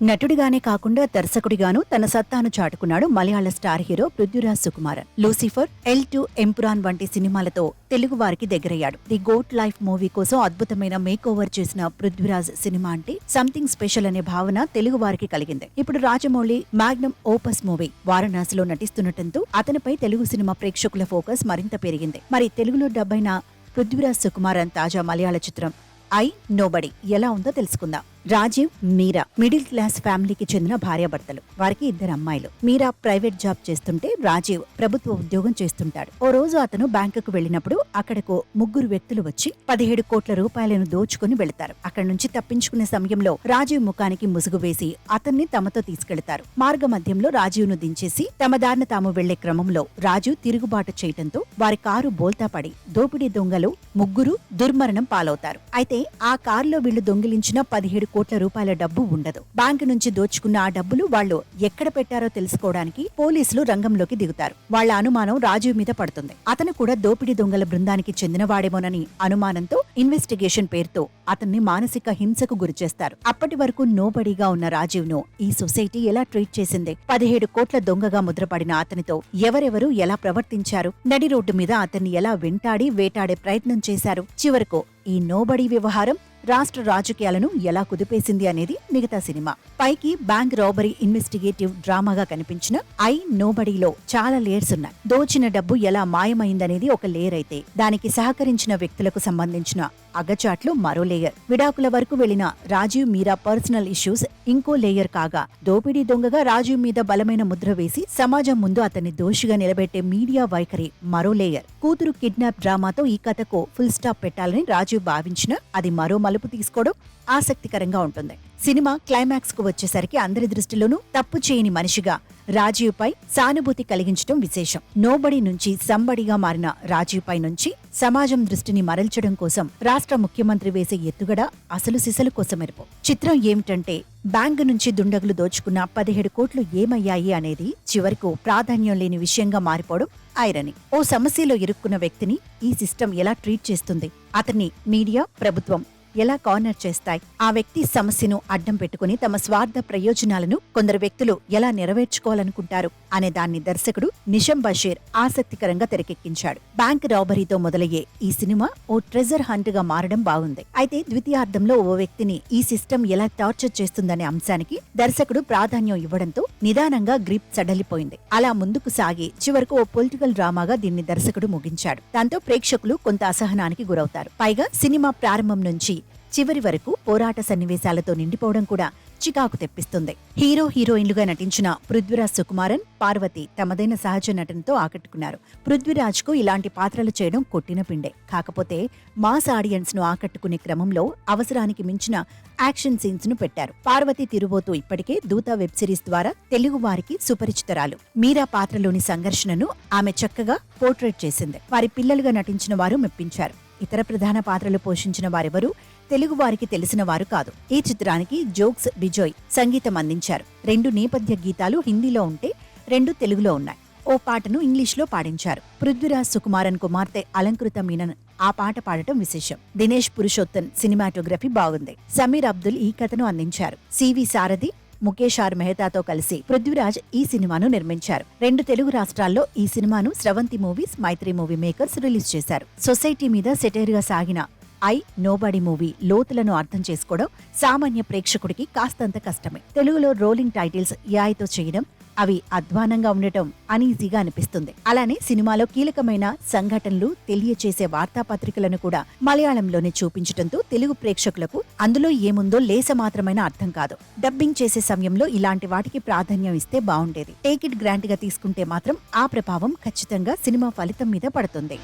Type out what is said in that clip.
నటుడిగానే కాకుండా దర్శకుడిగాను తన సత్తాను చాటుకున్నాడు మలయాళ star hero Prithviraj Sukumaran. Lucifer, L2, Empuraan వంటి సినిమాలతో తెలుగు వారికి దగ్గరయ్యాడు. ది గోట్ లైఫ్ మూవీ కోసం అద్భుతమైన మేక్ ఓవర్ చేసిన పృథ్వీరాజ్ సినిమా అంటే సంథింగ్ స్పెషల్ అనే భావన తెలుగు వారికి కలిగింది. ఇప్పుడు రాజమౌళి మ్యాగ్నమ్ ఓపస్ మూవీ వారణాసిలో నటిస్తుండటంతో అతనిపై తెలుగు సినిమా ప్రేక్షకుల ఫోకస్ మరింత పెరిగింది. మరి తెలుగులో డబ్బైన పృథ్వీరాజ్ సుకుమారన్ తాజా మలయాళ చిత్రం ఐ నోబడి ఎలా ఉందో తెలుసుకుందాం. రాజీవ్, మీరా మిడిల్ క్లాస్ ఫ్యామిలీకి చెందిన భార్యాభర్తలు. వారికి 2 అమ్మాయిలు. మీరా ప్రైవేట్ జాబ్ చేస్తుంటే రాజీవ్ ప్రభుత్వ ఉద్యోగం చేస్తుంటాడు. ఓ రోజు అతను బ్యాంకుకు వెళ్లినప్పుడు అక్కడకు 3 వ్యక్తులు వచ్చి 17 కోట్ల రూపాయలను దోచుకుని వెళతారు. అక్కడి నుంచి తప్పించుకునే సమయంలో రాజీవ్ ముఖానికి ముసుగు వేసి అతన్ని తమతో తీసుకెళ్తారు. మార్గ మధ్యంలో రాజీవ్ను దించేసి తమ దారిన తాము వెళ్లే క్రమంలో రాజీవ్ తిరుగుబాటు చేయటంతో వారి కారు బోల్తా పడి దోపిడీ దొంగలు 3 దుర్మరణం పాలవుతారు. అయితే ఆ కారులో వీళ్లు దొంగిలించిన 17 కోట్ల రూపాయల డబ్బు ఉండదు. బ్యాంకు నుంచి దోచుకున్న ఆ డబ్బులు వాళ్లు ఎక్కడ పెట్టారో తెలుసుకోవడానికి పోలీసులు రంగంలోకి దిగుతారు. వాళ్ల అనుమానం రాజీవ్ మీద పడుతుంది. అతను కూడా దోపిడీ దొంగల బృందానికి చెందినవాడేమోనని అనుమానంతో ఇన్వెస్టిగేషన్ పేరుతో అతన్ని మానసిక హింసకు గురిచేస్తారు. అప్పటి వరకు నోబడీగా ఉన్న రాజీవ్ ను ఈ సొసైటీ ఎలా ట్రీట్ చేసింది? 17 కోట్ల దొంగగా ముద్రపడిన అతనితో ఎవరెవరు ఎలా ప్రవర్తించారు? నడి రోడ్డు మీద అతన్ని ఎలా వెంటాడి వేటాడే ప్రయత్నం చేశారు? చివరకు ఈ నోబడీ వ్యవహారం రాష్ట్ర రాజకీయాలను ఎలా కుదిపేసింది అనేది మిగతా సినిమా. పైకి బ్యాంక్ రాబరీ ఇన్వెస్టిగేటివ్ డ్రామాగా కనిపించిన ఐ నోబడీలో చాలా లేయర్స్ ఉన్నాయి. దోచిన డబ్బు ఎలా మాయమైందనేది ఒక లేయర్ అయితే, దానికి సహకరించిన వ్యక్తులకు సంబంధించిన అగచాట్లు మరో లేయర్. విడాకుల వరకు వెళ్లిన రాజీవ్, మీరా పర్సనల్ ఇష్యూస్ ఇంకో లేయర్ కాగా, దోపిడీ దొంగగా రాజీవ్ మీద బలమైన ముద్ర వేసి సమాజం ముందు అతన్ని దోషిగా నిలబెట్టే మీడియా వైఖరి మరో లేయర్. కూతురు కిడ్నాప్ డ్రామాతో ఈ కథకు ఫుల్ స్టాప్ పెట్టాలని రాజీవ్ భావించినా అది మరో మలుపు తీసుకోవడం ఆసక్తికరంగా ఉంటుంది. సినిమా క్లైమాక్స్ కు వచ్చేసరికి అందరి దృష్టిలోనూ తప్పు చేయని మనిషిగా రాజీవ్ పై సానుభూతి కలిగించడం విశేషం. నోబడి నుంచి సంబడిగా మారిన రాజీవ్ పై నుంచి సమాజం దృష్టిని మరల్చడం కోసం రాష్ట్ర ముఖ్యమంత్రి వేసే ఎత్తుగడ అసలు సిసలు కోసమెరుపు. చిత్రం ఏమిటంటే, బ్యాంకు నుంచి దుండగులు దోచుకున్న 17 కోట్లు ఏమయ్యాయి అనేది చివరకు ప్రాధాన్యం లేని విషయంగా మారిపోవడం ఐరనీ. ఓ సమస్యలో ఇరుక్కున్న వ్యక్తిని ఈ సిస్టమ్ ఎలా ట్రీట్ చేస్తుంది? అతన్ని మీడియా, ప్రభుత్వం ఎలా కార్నర్ చేస్తాయి? ఆ వ్యక్తి సమస్యను అడ్డం పెట్టుకుని తమ స్వార్థ ప్రయోజనాలను కొందరు వ్యక్తులు ఎలా నెరవేర్చుకోవాలనుకుంటారు అనే దాన్ని దర్శకుడు నిషం బషీర్ ఆసక్తికరంగా తెరకెక్కించాడు. బ్యాంక్ రాబరీతో మొదలయ్యే ఈ సినిమా ఓ ట్రెజర్ హంట్ గా మారడం బాగుంది. అయితే ద్వితీయార్థంలో ఓ వ్యక్తిని ఈ సిస్టమ్ ఎలా టార్చర్ చేస్తుందనే అంశానికి దర్శకుడు ప్రాధాన్యం ఇవ్వడంతో నిదానంగా గ్రిప్ సడలిపోయింది. అలా ముందుకు సాగి చివరకు ఓ పొలిటికల్ డ్రామాగా దీన్ని దర్శకుడు ముగించాడు. దాంతో ప్రేక్షకులు కొంత అసహనానికి గురవుతారు. పైగా సినిమా ప్రారంభం నుంచి చివరి వరకు పోరాట సన్నివేశాలతో నిండిపోవడం కూడా చికాకు తెప్పిస్తుంది. హీరో హీరోయిన్లుగా నటించిన పృథ్వీరాజ్ సుకుమారన్, పార్వతి తమదైన సహజ నటనతో ఆకట్టుకున్నారు. పృథ్వీరాజ్ కు ఇలాంటి పాత్రలు చేయడం కొట్టిన పిండే. కాకపోతే మాస్ ఆడియన్స్ ను ఆకట్టుకునే క్రమంలో అవసరానికి మించిన యాక్షన్ సీన్స్ ను పెట్టారు. పార్వతి తిరుబోతు ఇప్పటికే దూత వెబ్ సిరీస్ ద్వారా తెలుగు వారికి సుపరిచితరాలు. మీరా పాత్రలోని సంఘర్షణను ఆమె చక్కగా పోర్ట్రేట్ చేసింది. వారి పిల్లలుగా నటించిన వారు మెప్పించారు. ఇతర ప్రధాన పాత్రలు పోషించిన వారెవరూ తెలుగు వారికి తెలిసిన వారు కాదు. ఈ చిత్రానికి జోక్స్ బిజోయ్ సంగీతం అందించారు. 2 నేపథ్య గీతాలు హిందీలో ఉంటే 2 తెలుగులో ఉన్నాయి. ఓ పాటను ఇంగ్లీష్లో పాడించారు. పృథ్వీరాజ్ సుకుమారన్ కుమార్తె అలంకృత మీనన్ ఆ పాట పాడటం విశేషం. దినేష్ పురుషోత్తన్ సినిమాటోగ్రఫీ బాగుంది. సమీర్ అబ్దుల్ ఈ కథను అందించారు. సివి సారథి, ముఖేష్ ఆర్ మెహతాతో కలిసి పృథ్వీరాజ్ ఈ సినిమాను నిర్మించారు. 2 తెలుగు రాష్ట్రాల్లో ఈ సినిమాను స్రవంతి మూవీస్, మైత్రి మూవీ మేకర్స్ రిలీజ్ చేశారు. సొసైటీ మీద సెటైర్ గా సాగిన ఐ నోబడి మూవీ లోతులను అర్థం చేసుకోవడం సామాన్య ప్రేక్షకుడికి కాస్తంత కష్టమే. తెలుగులో రోలింగ్ టైటిల్స్ ఏఐతో చేయడం, అవి అధ్వానంగా ఉండటం అనీజీగా అనిపిస్తుంది. అలానే సినిమాలో కీలకమైన సంఘటనలు తెలియచేసే వార్తాపత్రికలను కూడా మలయాళంలోనే చూపించడంతో తెలుగు ప్రేక్షకులకు అందులో ఏముందో లేసమాత్రమైన అర్థం కాదు. డబ్బింగ్ చేసే సమయంలో ఇలాంటి వాటికి ప్రాధాన్యం ఇస్తే బాగుండేది. టేక్ ఇట్ గ్రాంట్ గా తీసుకుంటే మాత్రం ఆ ప్రభావం ఖచ్చితంగా సినిమా ఫలితం మీద పడుతుంది.